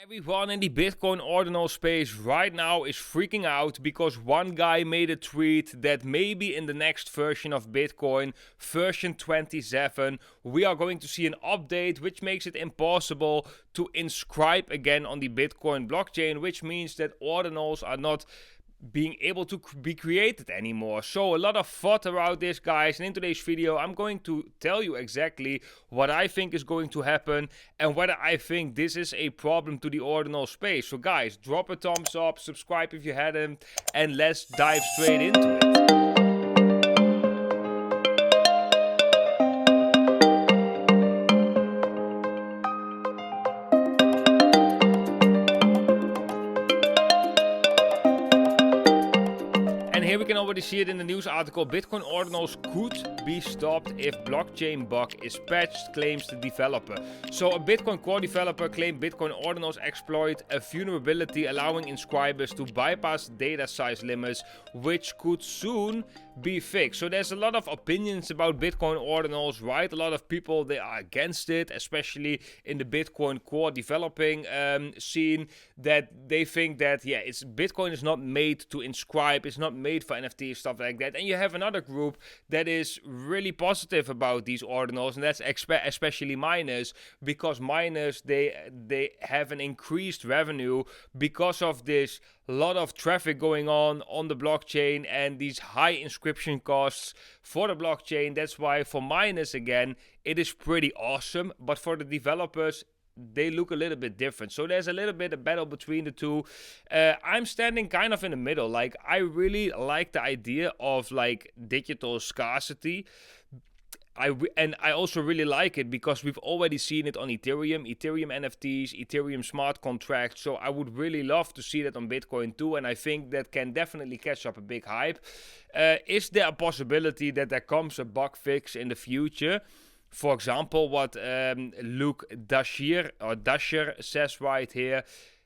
Everyone in the Bitcoin Ordinal space right now is freaking out because one guy made a tweet that maybe in the next version of Bitcoin, version 27, we are going to see an update which makes it impossible to inscribe again on the Bitcoin blockchain, which means that Ordinals are not being able to be created anymore. So a lot of thought around this, guys, and in today's video I'm going to tell you exactly what I think is going to happen and whether I think this is a problem to the ordinal space. So guys, drop a thumbs up, subscribe if you hadn't, and let's dive straight into it. And here we can already see it in the news article. Bitcoin Ordinals could be stopped if blockchain bug is patched, claims the developer. So a Bitcoin Core developer claimed Bitcoin Ordinals exploit a vulnerability allowing inscribers to bypass data size limits, which could soon be fixed. So there's a lot of opinions about Bitcoin Ordinals, right? A lot of people, they are against it, especially in the Bitcoin Core developing scene, that they think that, yeah, Bitcoin is not made to inscribe, it's not made for NFT, stuff like that. And you have another group that is really positive about these ordinals, and that's especially miners, because miners, they have an increased revenue because of this lot of traffic going on the blockchain and these high inscription costs for the blockchain. That's why for miners, again, it is pretty awesome, but for the developers, they look a little bit different. So there's a little bit of battle between the two. I'm standing kind of in the middle. Like, I really like the idea of like digital scarcity. I also really like it because we've already seen it on Ethereum NFTs, Ethereum smart contracts. So I would really love to see that on Bitcoin too, and I think that can definitely catch up a big hype. Is there a possibility that there comes a bug fix in the future? For example, what Luke Dasher says right here.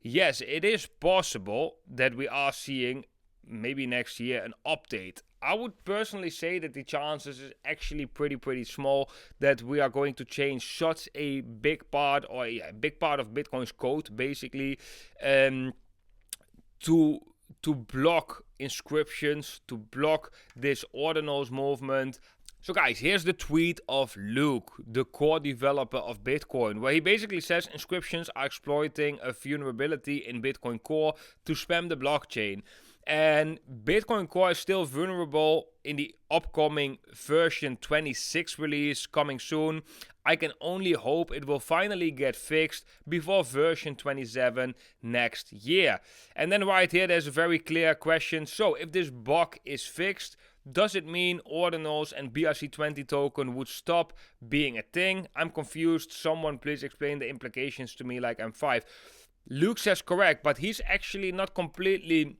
Yes, it is possible that we are seeing maybe next year an update. I would personally say that the chances is actually pretty small that we are going to change such a big part, or a big part of Bitcoin's code, basically, to block inscriptions, to block this ordinals movement. So guys, here's the tweet of Luke, the core developer of Bitcoin, where he basically says inscriptions are exploiting a vulnerability in Bitcoin Core to spam the blockchain. And Bitcoin Core is still vulnerable in the upcoming version 26 release coming soon. I can only hope it will finally get fixed before version 27 next year. And then right here, there's a very clear question. So if this bug is fixed, does it mean ordinals and BRC20 token would stop being a thing? I'm confused. Someone please explain the implications to me like I'm 5. Luke says correct, but he's actually not completely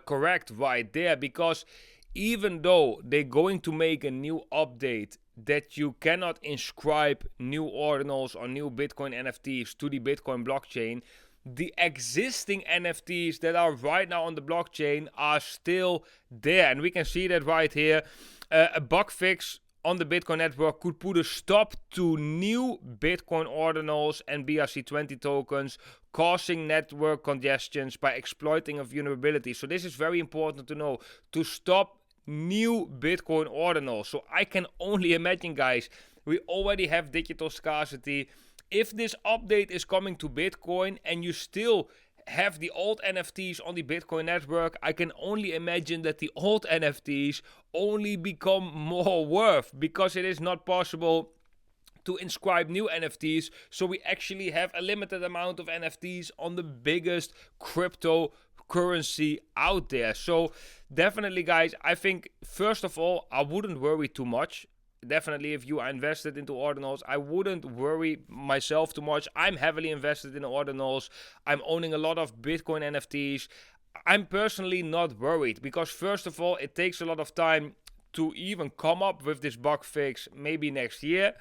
correct right there, because even though they're going to make a new update that you cannot inscribe new ordinals or new Bitcoin NFTs to the Bitcoin blockchain, the existing NFTs that are right now on the blockchain are still there. And we can see that right here. A bug fix on the Bitcoin network could put a stop to new Bitcoin ordinals and BRC20 tokens, causing network congestions by exploiting a vulnerability. So this is very important to know, to stop new Bitcoin ordinals. So I can only imagine, guys, we already have digital scarcity. If this update is coming to Bitcoin and you still have the old NFTs on the Bitcoin network, I can only imagine that the old NFTs only become more worth, because it is not possible to inscribe new NFTs. So we actually have a limited amount of NFTs on the biggest cryptocurrency out there. So definitely, guys, I think first of all, I wouldn't worry too much. Definitely, if you are invested into ordinals, I wouldn't worry myself too much. I'm heavily invested in ordinals. I'm owning a lot of Bitcoin NFTs. I'm personally not worried because, first of all, it takes a lot of time to even come up with this bug fix, maybe next year.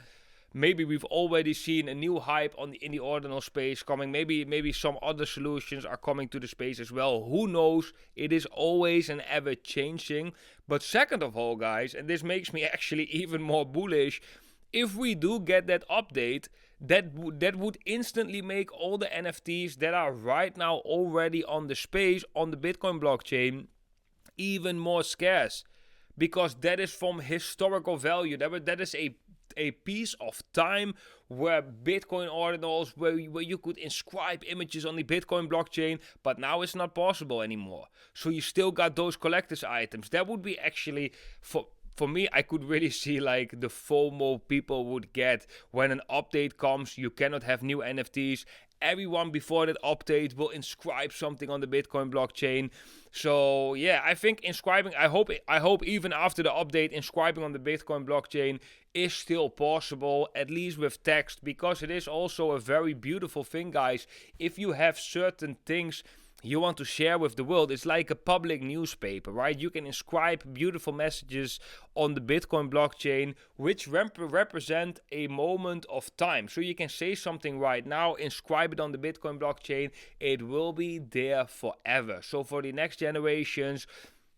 Maybe we've already seen a new hype in the ordinal space coming. Maybe some other solutions are coming to the space as well. Who knows? It is always and ever changing. But second of all, guys, and this makes me actually even more bullish, if we do get that update, that would instantly make all the NFTs that are right now already on the space on the Bitcoin blockchain even more scarce, because that is from historical value. That is a piece of time where Bitcoin Ordinals, where you could inscribe images on the Bitcoin blockchain, but now it's not possible anymore. So you still got those collector's items. That would be actually, for me, I could really see like the FOMO people would get when an update comes. You cannot have new NFTs. Everyone before that update will inscribe something on the Bitcoin blockchain. So yeah, I think inscribing, I hope even after the update, inscribing on the Bitcoin blockchain is still possible, at least with text, because it is also a very beautiful thing, guys. If you have certain things you want to share with the world, it's like a public newspaper, right? You can inscribe beautiful messages on the Bitcoin blockchain, which represent a moment of time. So you can say something right now, inscribe it on the Bitcoin blockchain, it will be there forever. So for the next generations,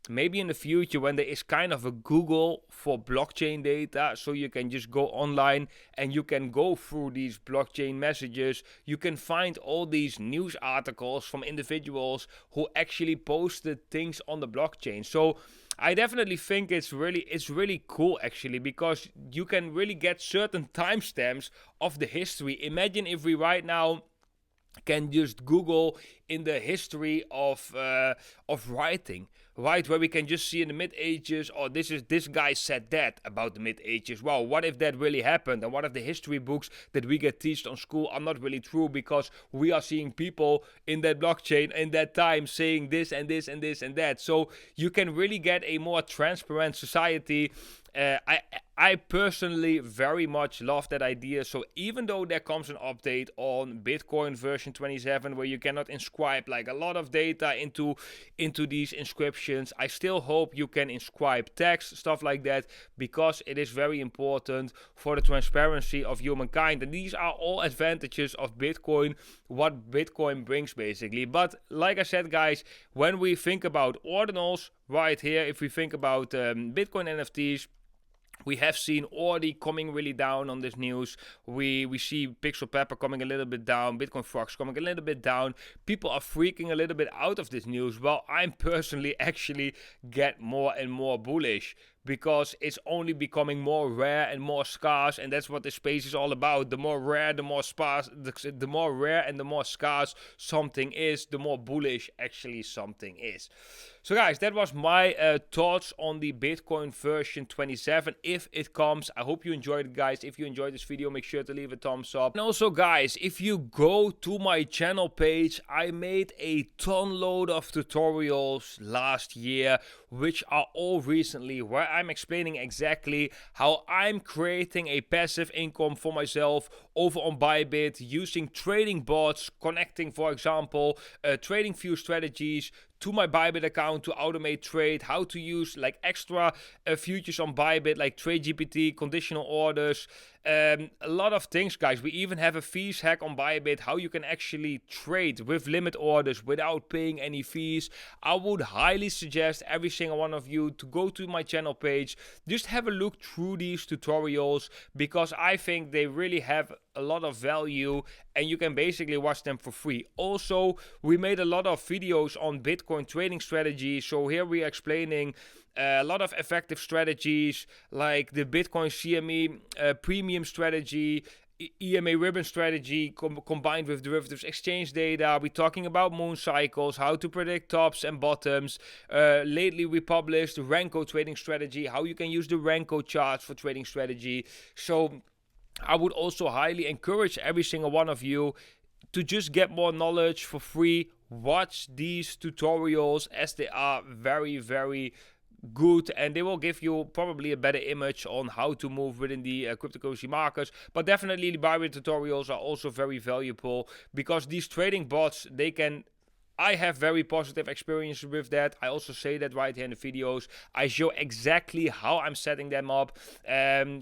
maybe in the future when there is kind of a Google for blockchain data, so you can just go online and you can go through these blockchain messages, you can find all these news articles from individuals who actually posted things on the blockchain. So I definitely think it's really cool actually, because you can really get certain timestamps of the history. Imagine if we right now can just Google in the history of writing, right, where we can just see in the mid-ages, oh, this guy said that about the mid-ages. Wow, what if that really happened? And what if the history books that we get taught on school are not really true, because we are seeing people in that blockchain in that time saying this and this and this and that. So you can really get a more transparent society. I personally very much love that idea. So even though there comes an update on Bitcoin version 27 where you cannot inscribe like a lot of data into these inscriptions, I still hope you can inscribe text, stuff like that, because it is very important for the transparency of humankind. And these are all advantages of Bitcoin, what Bitcoin brings basically. But like I said, guys, when we think about ordinals right here, if we think about Bitcoin NFTs, we have seen Ordi coming really down on this news. We see Pixel Pepper coming a little bit down. Bitcoin Frogs coming a little bit down. People are freaking a little bit out of this news. Well, I'm personally actually get more and more bullish, because it's only becoming more rare and more scarce, and that's what the space is all about. The more rare, the more sparse, the more rare and the more scarce something is, the more bullish actually something is. So guys, that was my thoughts on the Bitcoin version 27, if it comes. I hope you enjoyed it, guys. If you enjoyed this video, make sure to leave a thumbs up. And also, guys, if you go to my channel page, I made a ton load of tutorials last year, which are all recently, where I'm explaining exactly how I'm creating a passive income for myself over on Bybit, using trading bots, connecting, for example, trading view strategies to my Bybit account to automate trade, how to use like extra futures on Bybit, like Trade GPT, conditional orders, a lot of things, guys. We even have a fees hack on Bybit, how you can actually trade with limit orders without paying any fees. I would highly suggest every single one of you to go to my channel page, just have a look through these tutorials, because I think they really have a lot of value and you can basically watch them for free. Also, we made a lot of videos on Bitcoin trading strategies, so here we are explaining a lot of effective strategies like the Bitcoin CME premium strategy, EMA ribbon strategy combined with derivatives exchange data. We're talking about moon cycles, how to predict tops and bottoms. Lately we published the Renko trading strategy, how you can use the Renko charts for trading strategy. So I would also highly encourage every single one of you to just get more knowledge for free. Watch these tutorials, as they are very, very good, and they will give you probably a better image on how to move within the cryptocurrency markets. But definitely the Bybit tutorials are also very valuable, because these trading bots, they can I have very positive experiences with that. I also say that right here in the videos. I show exactly how I'm setting them up.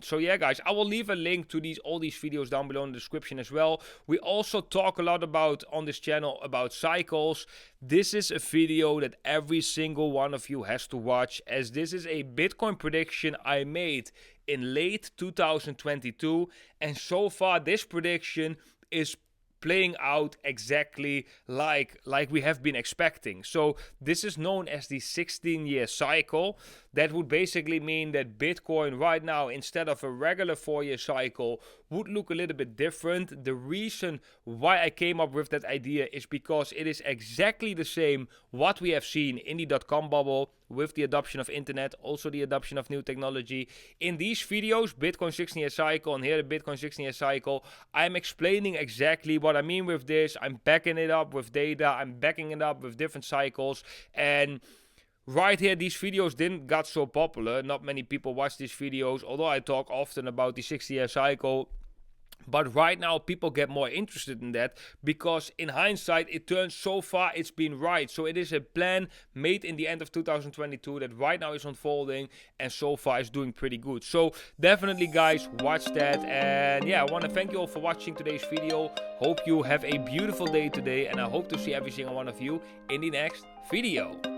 So yeah, guys, I will leave a link to all these videos down below in the description as well. We also talk a lot about on this channel about cycles. This is a video that every single one of you has to watch, as this is a Bitcoin prediction I made in late 2022, and so far this prediction is playing out exactly like we have been expecting. So this is known as the 16-year cycle. That would basically mean that Bitcoin right now, instead of a regular 4-year cycle, would look a little bit different. The reason why I came up with that idea is because it is exactly the same what we have seen in the dot-com bubble with the adoption of internet, also the adoption of new technology. In these videos, Bitcoin 16-year cycle and here the Bitcoin 16-year cycle, I'm explaining exactly what I mean with this. I'm backing it up with data. I'm backing it up with different cycles. And right here, these videos didn't get so popular. Not many people watch these videos, although I talk often about the 60-year cycle. But right now, people get more interested in that because in hindsight, it turns so far it's been right. So it is a plan made in the end of 2022 that right now is unfolding and so far is doing pretty good. So definitely, guys, watch that. And yeah, I want to thank you all for watching today's video. Hope you have a beautiful day today, and I hope to see every single one of you in the next video.